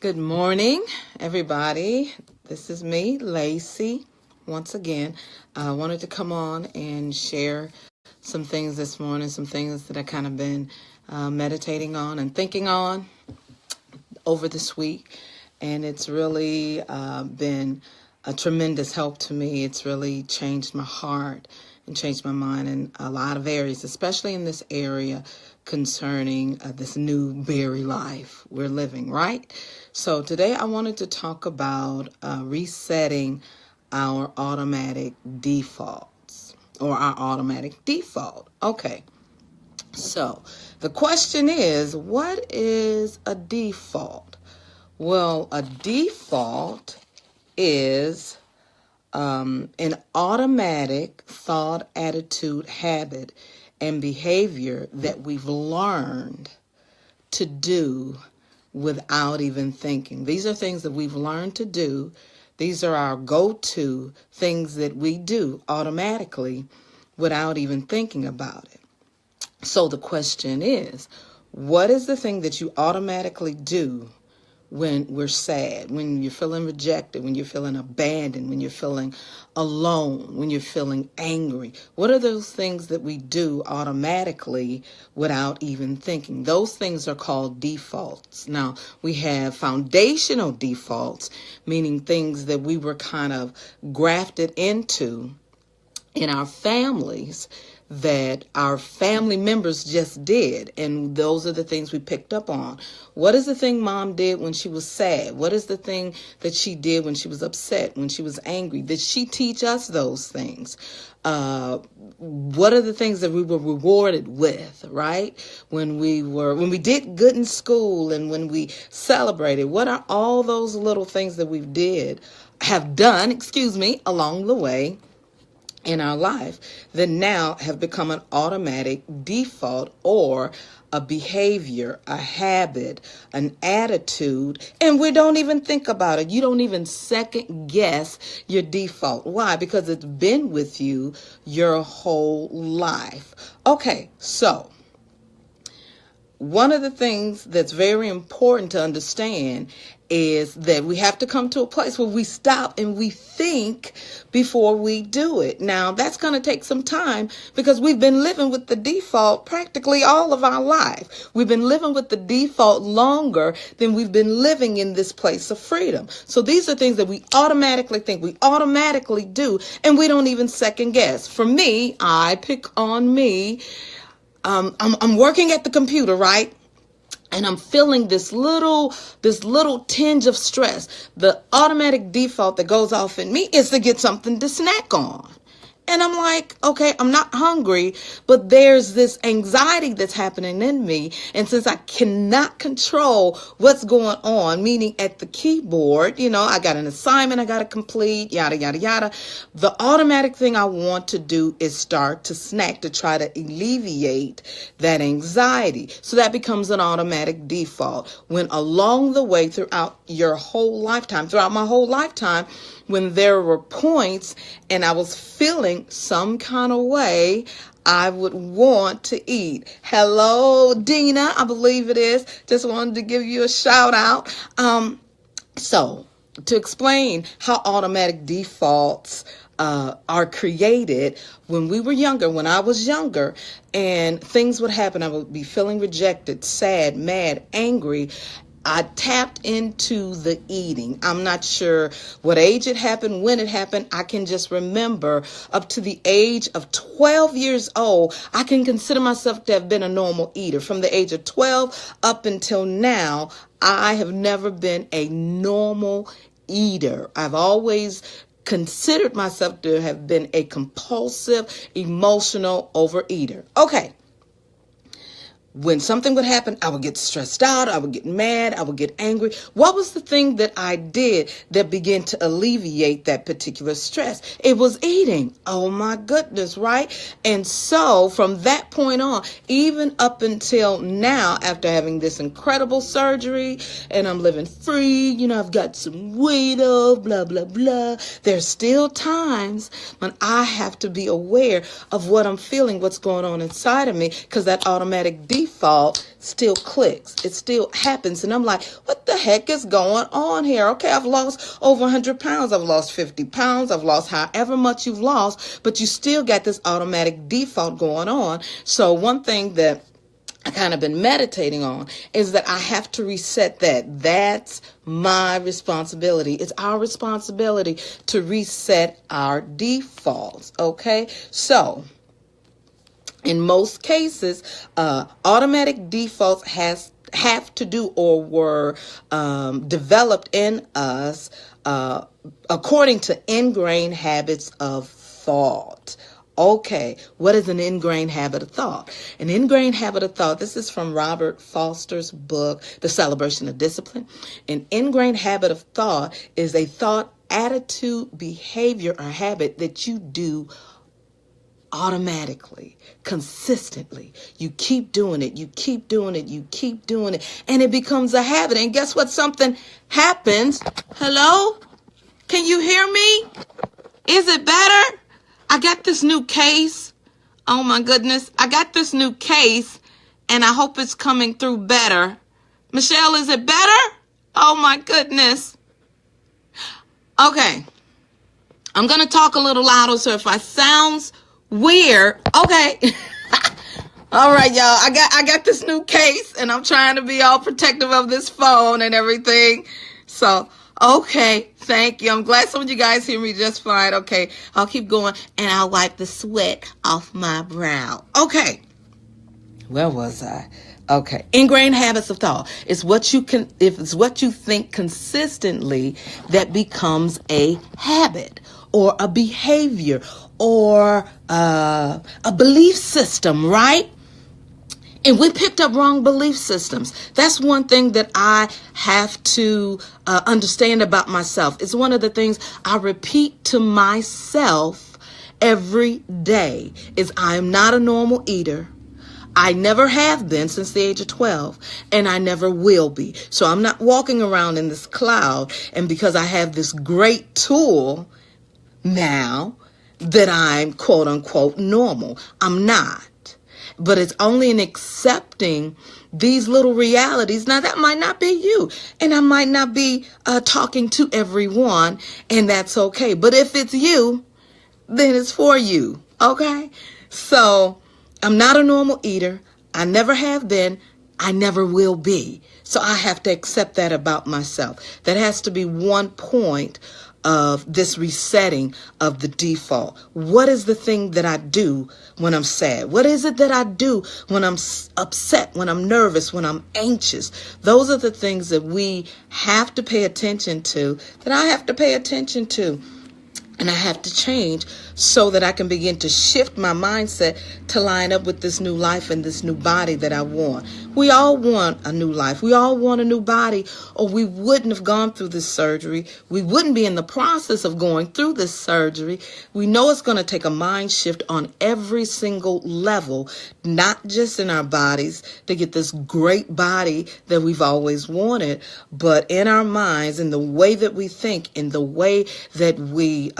Good morning, everybody. This is me, Lacey. Once again, I wanted to come on and share some things this morning, some things that I kind of been meditating on and thinking on over this week. And it's really been a tremendous help to me. It's really changed my heart and changed my mind in a lot of areas, especially in this area concerning this new berry life we're living, right? So today I wanted to talk about resetting our automatic defaults or our automatic default. Okay, so the question is, what is a default? Well, a default is an automatic thought, attitude, habit, and behavior that we've learned to do without even thinking. These are things that we've learned to do. These are our go-to things that we do automatically without even thinking about it. So the question is, what is the thing that you automatically do when we're sad, when you're feeling rejected, when you're feeling abandoned, when you're feeling alone, when you're feeling angry? What are those things that we do automatically without even thinking? Those things are called defaults. Now, we have foundational defaults, meaning things that we were kind of grafted into in our families that our family members just did. And those are the things we picked up on. What is the thing mom did when she was sad? What is the thing that she did when she was upset, when she was angry? Did she teach us those things? What are the things that we were rewarded with, right? When we did good in school and when we celebrated, what are all those little things that we have done along the way in our life that now have become an automatic default or a behavior, a habit, an attitude, and we don't even think about it. You don't even second guess your default. Why? Because it's been with you your whole life. Okay, so one of the things that's very important to understand is that we have to come to a place where we stop and we think before we do it. Now, that's going to take some time because we've been living with the default practically all of our life. We've been living with the default longer than we've been living in this place of freedom. So these are things that we automatically think, we automatically do, and we don't even second guess. For me, I pick on me. I'm working at the computer, right? And I'm feeling this little tinge of stress. The automatic default that goes off in me is to get something to snack on. And I'm like, okay, I'm not hungry, but there's this anxiety that's happening in me. And since I cannot control what's going on, meaning at the keyboard, I got an assignment I got to complete, yada, yada, yada. The automatic thing I want to do is start to snack to try to alleviate that anxiety. So that becomes an automatic default. When along the way throughout my whole lifetime, when there were points and I was feeling some kind of way, I would want to eat. Hello, Dina, I believe it is. Just wanted to give you a shout out. So to explain how automatic defaults are created, when I was younger, and things would happen, I would be feeling rejected, sad, mad, angry. I tapped into the eating. I'm not sure what age it happened, when it happened. I can just remember up to the age of 12 years old, I can consider myself to have been a normal eater. From the age of 12 up until now, I have never been a normal eater. I've always considered myself to have been a compulsive, emotional overeater. Okay. When something would happen, I would get stressed out, I would get mad, I would get angry. What was the thing that I did that began to alleviate that particular stress? It was eating. Oh my goodness, right? And so from that point on, even up until now, after having this incredible surgery and I'm living free, I've got some weight off, blah, blah, blah. There's still times when I have to be aware of what I'm feeling, what's going on inside of me, because that automatic default still clicks. It still happens. And I'm like, what the heck is going on here? Okay, I've lost over 100 pounds. I've lost 50 pounds. I've lost however much you've lost, but you still got this automatic default going on. So one thing that I kind of been meditating on is that I have to reset that. That's my responsibility. It's our responsibility to reset our defaults. Okay. So in most cases, automatic defaults have to do or were developed in us according to ingrained habits of thought. Okay, what is an ingrained habit of thought? An ingrained habit of thought, this is from Robert Foster's book, The Celebration of Discipline. An ingrained habit of thought is a thought, attitude, behavior, or habit that you do automatically, consistently. You keep doing it, you keep doing it, you keep doing it, and it becomes a habit. And guess what? Something happens. Hello? Can you hear me? Is it better? I got this new case. Oh my goodness. I got this new case and I hope it's coming through better. Michelle, is it better? Oh my goodness. Okay. I'm going to talk a little louder, so if I sounds weird, okay. All right, y'all. I got this new case and I'm trying to be all protective of this phone and everything. So, okay, thank you. I'm glad some of you guys hear me just fine. Okay, I'll keep going and I'll wipe the sweat off my brow. Okay, where was I? Okay, ingrained habits of thought. It's what you can, if it's what you think consistently that becomes a habit or a behavior or a belief system, right? And we picked up wrong belief systems. That's one thing that I have to understand about myself. It's one of the things I repeat to myself every day is I am not a normal eater. I never have been since the age of 12, and I never will be. So I'm not walking around in this cloud, and because I have this great tool now that I'm quote unquote normal. I'm not. But it's only in accepting these little realities. Now, that might not be you, and I might not be talking to everyone, and that's okay. But if it's you, then it's for you, okay? So I'm not a normal eater. I never have been. I never will be. So I have to accept that about myself. That has to be one point of this resetting of the default. What is the thing that I do when I'm sad? What is it that I do when I'm upset, when I'm nervous, when I'm anxious? Those are the things that we have to pay attention to, that I have to pay attention to. And I have to change so that I can begin to shift my mindset to line up with this new life and this new body that I want. We all want a new life. We all want a new body, or we wouldn't have gone through this surgery. We wouldn't be in the process of going through this surgery. We know it's going to take a mind shift on every single level, not just in our bodies to get this great body that we've always wanted, but in our minds, in the way that we think, in the way that we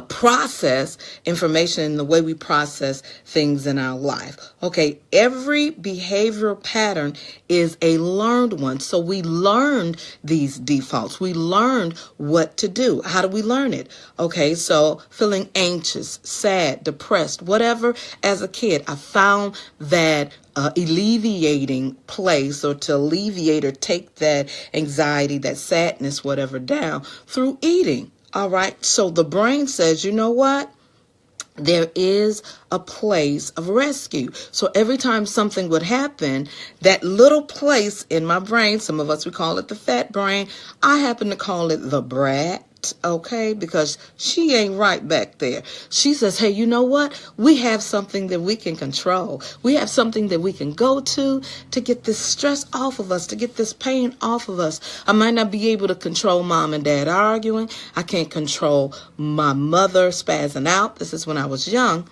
process information, and the way we process things in our life. Okay, every behavioral pattern is a learned one. So we learned these defaults. We learned what to do. How do we learn it? Okay, so feeling anxious, sad, depressed, whatever, as a kid, I found that alleviating place, or to alleviate or take that anxiety, that sadness, whatever, down through eating. All right. So the brain says, you know what? There is a place of rescue. So every time something would happen, that little place in my brain, some of us would call it the fat brain. I happen to call it the brat. Okay, because she ain't right back there. She says, hey, you know what? We have something that we can control. We have something that we can go to get this stress off of us, to get this pain off of us. I might not be able to control mom and dad arguing. I can't control my mother spazzing out. This is when I was young.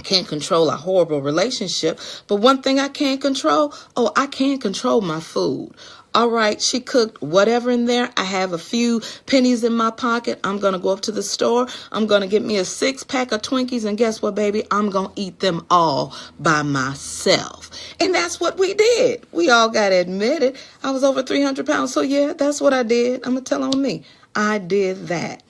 can't control a horrible relationship, but one thing I can't control, I can't control my food. All right, she cooked whatever in there. I have a few pennies in my pocket. I'm going to go up to the store. I'm going to get me a 6-pack of Twinkies. And guess what, baby? I'm going to eat them all by myself. And that's what we did. We all got to admit it. I was over 300 pounds. So, yeah, that's what I did. I'm going to tell on me. I did that.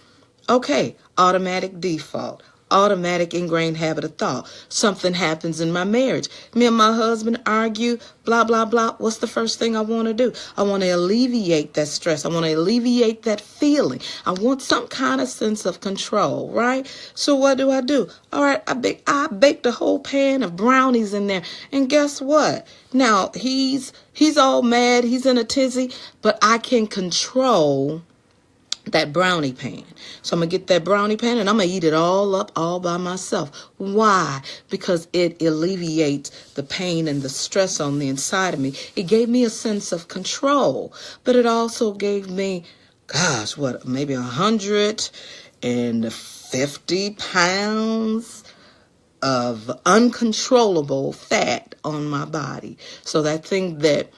Okay, automatic default. Automatic ingrained habit of thought. Something happens in my marriage. Me and my husband argue, blah, blah, blah. What's the first thing I want to do? I want to alleviate that stress. I want to alleviate that feeling. I want some kind of sense of control, right? So what do? All right, I baked a whole pan of brownies in there. And guess what? Now, he's all mad. He's in a tizzy, but I can control that brownie pan. So I'm going to get that brownie pan and I'm going to eat it all up all by myself. Why? Because it alleviates the pain and the stress on the inside of me. It gave me a sense of control, but it also gave me, maybe 150 pounds of uncontrollable fat on my body. So that thing that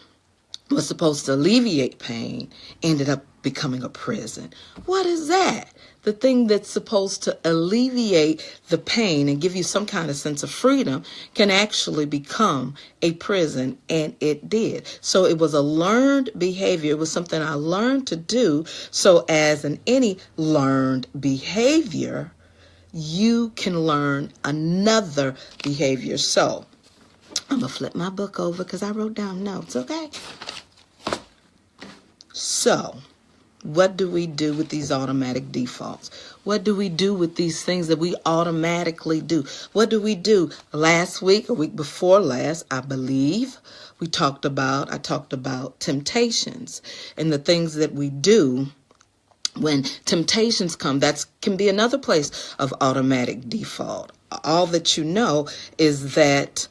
was supposed to alleviate pain ended up becoming a prison. What is that? The thing that's supposed to alleviate the pain and give you some kind of sense of freedom can actually become a prison, and it did. So it was a learned behavior. It was something I learned to do. So as in any learned behavior, you can learn another behavior. So I'm going to flip my book over because I wrote down notes, okay? So, what do we do with these automatic defaults? What do we do with these things that we automatically do? What do we do? Last week or week before last, I believe, I talked about temptations and the things that we do when temptations come. That can be another place of automatic default. All that you know is that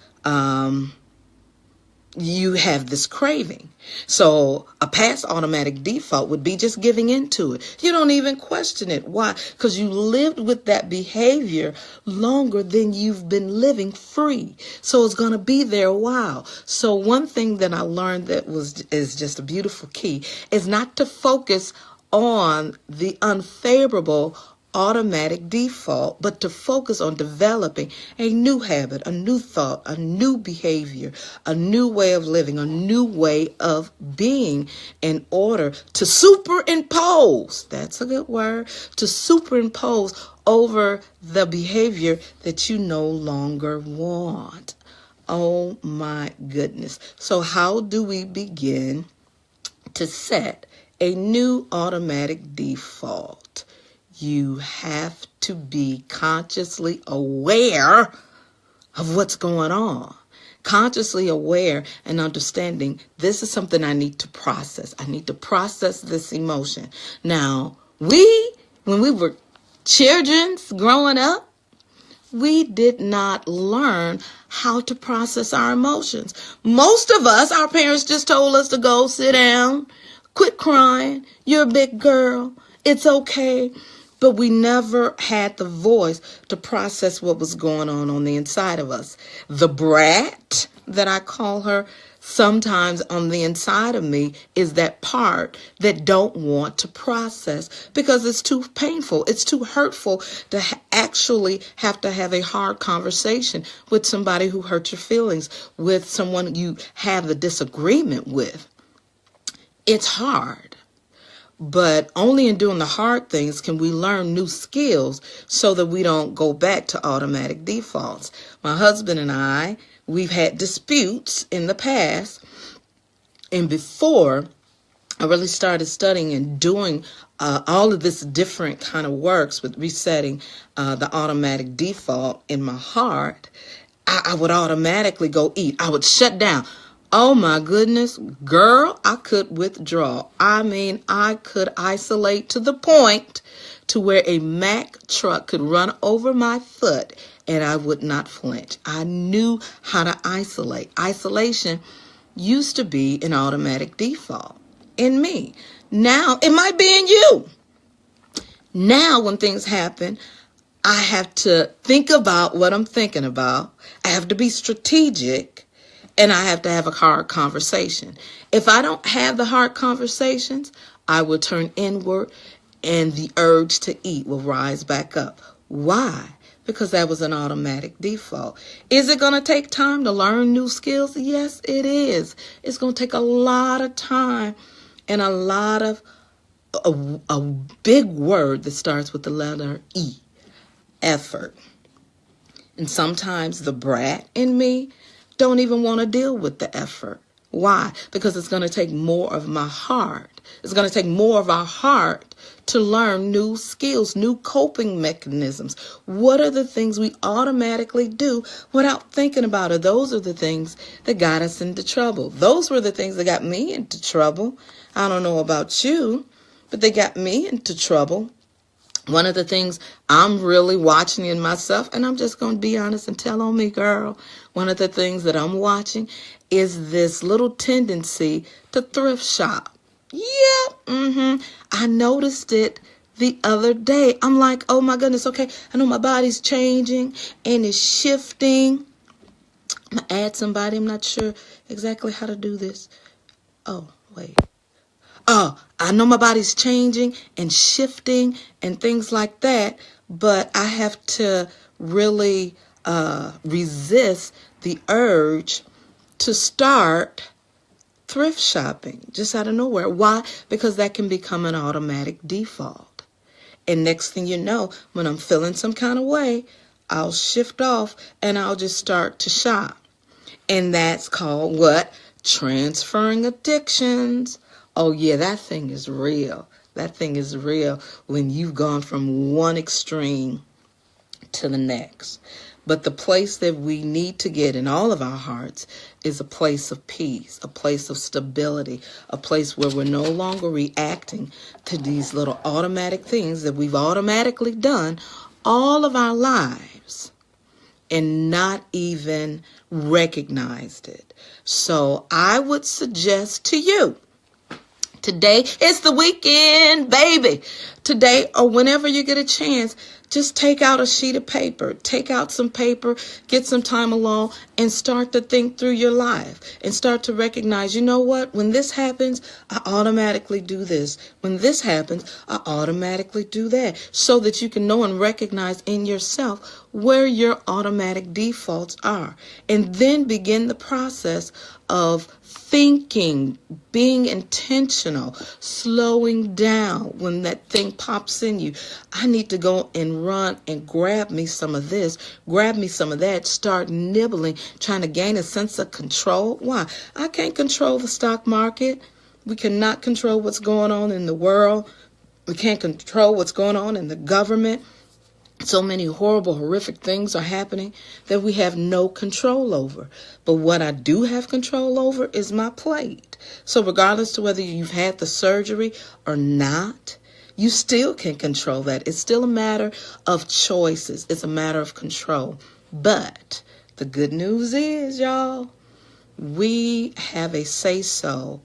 you have this craving. So a past automatic default would be just giving into it. You don't even question it. Why? Because you lived with that behavior longer than you've been living free. So it's going to be there a while. So one thing that I learned is just a beautiful key is not to focus on the unfavorable automatic default, but to focus on developing a new habit, a new thought, a new behavior, a new way of living, a new way of being in order to superimpose, that's a good word, to superimpose over the behavior that you no longer want. Oh my goodness. So how do we begin to set a new automatic default? You have to be consciously aware of what's going on. Consciously aware and understanding this is something I need to process. I need to process this emotion. Now, when we were children growing up, we did not learn how to process our emotions. Most of us, our parents just told us to go sit down, quit crying, you're a big girl, it's okay. But we never had the voice to process what was going on the inside of us. The brat that I call her, sometimes on the inside of me is that part that don't want to process because it's too painful. It's too hurtful to actually have to have a hard conversation with somebody who hurt your feelings, with someone you have the disagreement with. It's hard. But only in doing the hard things can we learn new skills so that we don't go back to automatic defaults. My husband and I, we've had disputes in the past. And before I really started studying and doing all of this different kind of works with resetting the automatic default in my heart, I would automatically go eat. I would shut down. Oh my goodness, girl, I could withdraw. I mean, I could isolate to the point to where a Mack truck could run over my foot and I would not flinch. I knew how to isolate. Isolation used to be an automatic default in me. Now it might be in you. Now when things happen, I have to think about what I'm thinking about. I have to be strategic, and I have to have a hard conversation. If I don't have the hard conversations, I will turn inward, and the urge to eat will rise back up. Why? Because that was an automatic default. Is it going to take time to learn new skills? Yes, it is. It's going to take a lot of time and a lot of a big word that starts with the letter E, effort. And sometimes the brat in me don't even want to deal with the effort. Why? Because it's going to take more of my heart. It's going to take more of our heart to learn new skills, new coping mechanisms. What are the things we automatically do without thinking about it? Those are the things that got us into trouble. Those were the things that got me into trouble. I don't know about you, but they got me into trouble. One of the things I'm really watching in myself, and I'm just going to be honest and tell on me, girl, one of the things that I'm watching is this little tendency to thrift shop. Yeah, I noticed it the other day. I'm like, oh my goodness, okay, I know my body's changing and it's shifting. I'm going to add somebody. I'm not sure exactly how to do this. Oh, wait. Oh, I know my body's changing and shifting and things like that, but I have to really resist the urge to start thrift shopping just out of nowhere. Why? Because that can become an automatic default. And next thing you know, when I'm feeling some kind of way, I'll shift off and I'll just start to shop. And that's called what? Transferring addictions. Oh yeah, that thing is real. That thing is real when you've gone from one extreme to the next. But the place that we need to get in all of our hearts is a place of peace, a place of stability, a place where we're no longer reacting to these little automatic things that we've automatically done all of our lives and not even recognized it. So I would suggest to you, today is the weekend, baby. Today or whenever you get a chance, just take out a sheet of paper, take out some paper, get some time alone and start to think through your life and start to recognize, you know what? When this happens, I automatically do this. When this happens, I automatically do that, so that you can know and recognize in yourself where your automatic defaults are, and then begin the process of thinking, being intentional, slowing down when that thing pops in you. I need to go and run and grab me some of this, grab me some of that, start nibbling, trying to gain a sense of control. Why? I can't control the stock market. We cannot control what's going on in the world. We can't control what's going on in the government. So many horrible, horrific things are happening that we have no control over. But what I do have control over is my plate. So regardless to whether you've had the surgery or not, you still can control that. It's still a matter of choices. It's a matter of control. But the good news is, y'all, we have a say-so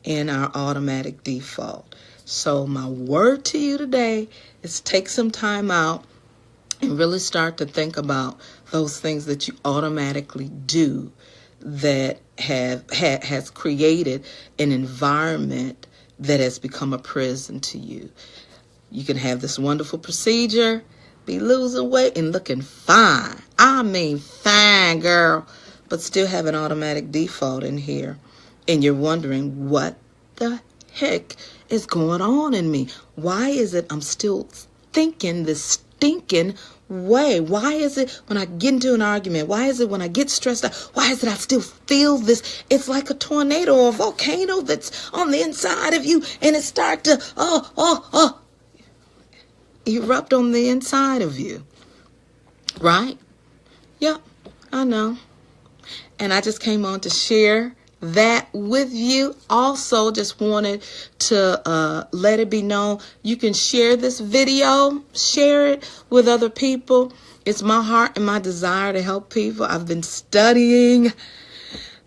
in our automatic default. So my word to you today is take some time out and really start to think about those things that you automatically do that has created an environment that has become a prison to you. You can have this wonderful procedure, be losing weight and looking fine. I mean fine, girl, but still have an automatic default in here. And you're wondering, what the heck is going on in me? Why is it I'm still thinking this stinking way? Why is it when I get into an argument? Why is it when I get stressed out? Why is it I still feel this? It's like a tornado or a volcano that's on the inside of you, and it starts to erupt on the inside of you. Right? Yep, I know. And I just came on to share that with you. Also, just wanted to let it be known, you can share this video, share it with other people. It's my heart and my desire to help people. I've been studying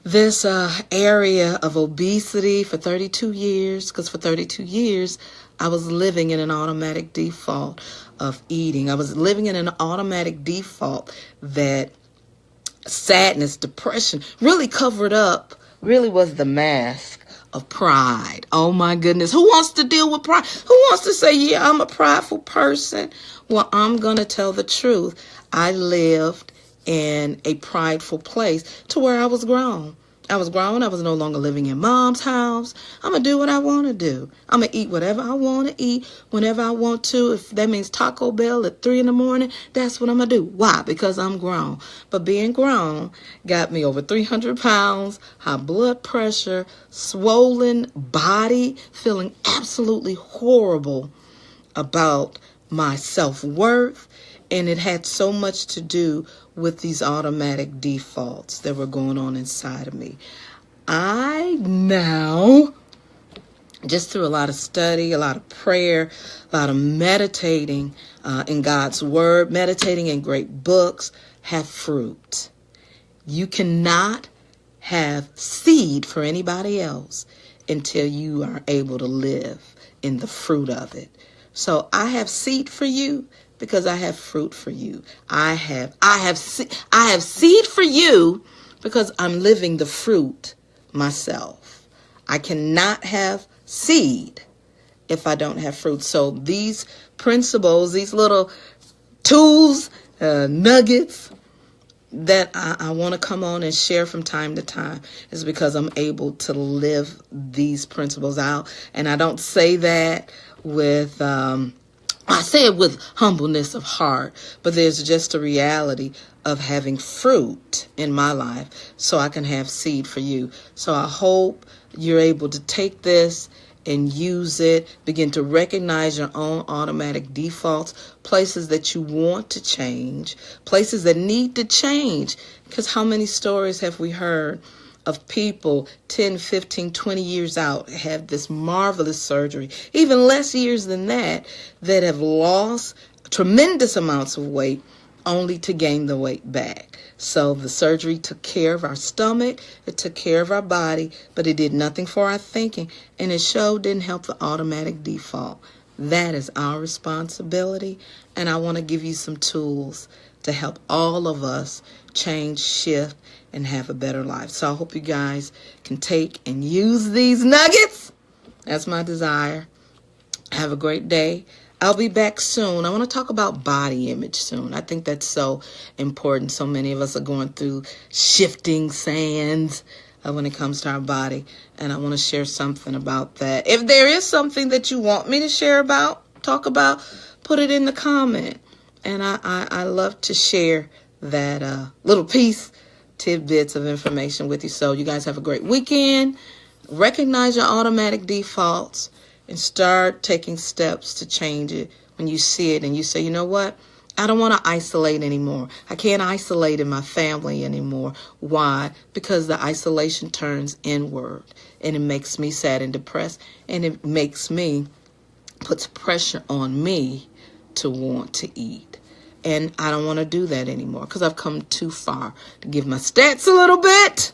this area of obesity for 32 years, because for 32 years, I was living in an automatic default of eating. I was living in an automatic default that sadness, depression really covered up, really was the mask of pride. Oh my goodness. Who wants to deal with pride? Who wants to say, yeah, I'm a prideful person? Well, I'm going to tell the truth. I lived in a prideful place to where I was grown. I was grown. I was no longer living in mom's house. I'm going to do what I want to do. I'm going to eat whatever I want to eat whenever I want to. If that means Taco Bell at 3 a.m, that's what I'm going to do. Why? Because I'm grown. But being grown got me over 300 pounds, high blood pressure, swollen body, feeling absolutely horrible about my self-worth. And it had so much to do with these automatic defaults that were going on inside of me. I now, just through a lot of study, a lot of prayer, a lot of meditating in God's word, meditating in great books, have fruit. You cannot have seed for anybody else until you are able to live in the fruit of it. So I have seed for you because I have fruit for you. I have seed for you because I'm living the fruit myself. I cannot have seed if I don't have fruit. So these principles, these little tools, nuggets that I want to come on and share from time to time is because I'm able to live these principles out. And I don't say that with I say it with humbleness of heart, but there's just a reality of having fruit in my life so I can have seed for you. So I hope you're able to take this and use it, begin to recognize your own automatic defaults, places that you want to change, places that need to change. Because how many stories have we heard of people 10, 15, 20 years out have this marvelous surgery, even less years than that have lost tremendous amounts of weight only to gain the weight back. So the surgery took care of our stomach, it took care of our body, but it did nothing for our thinking, and it sure didn't help the automatic default. That is our responsibility, and I want to give you some tools to help all of us change, shift, and have a better life. So I hope you guys can take and use these nuggets. That's my desire. Have a great day. I'll be back soon. I want to talk about body image soon. I think that's so important. So many of us are going through shifting sands when it comes to our body. And I want to share something about that. If there is something that you want me to share about, talk about, put it in the comment. And I love to share that little piece, tidbits of information with you. So you guys have a great weekend. Recognize your automatic defaults and start taking steps to change it when you see it and you say, you know what? I don't want to isolate anymore. I can't isolate in my family anymore. Why? Because the isolation turns inward and it makes me sad and depressed, and it makes me, puts pressure on me to want to eat. And I don't want to do that anymore because I've come too far. To give my stats a little bit,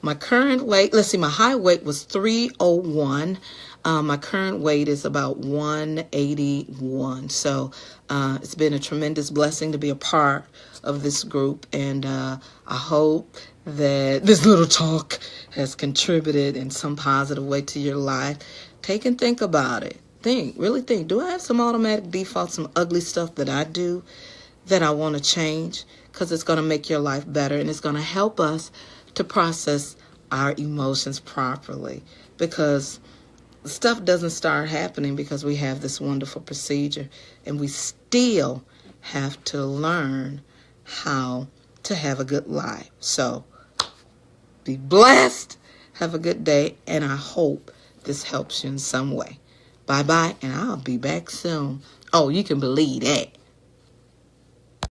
my current weight, let's see, my high weight was 301. My current weight is about 181. So it's been a tremendous blessing to be a part of this group. And I hope that this little talk has contributed in some positive way to your life. Take and think about it. Really think, do I have some automatic defaults, some ugly stuff that I do that I want to change? Because it's going to make your life better and it's going to help us to process our emotions properly. Because stuff doesn't start happening because we have this wonderful procedure, and we still have to learn how to have a good life. So be blessed, have a good day, and I hope this helps you in some way. Bye-bye, and I'll be back soon. Oh, you can believe that.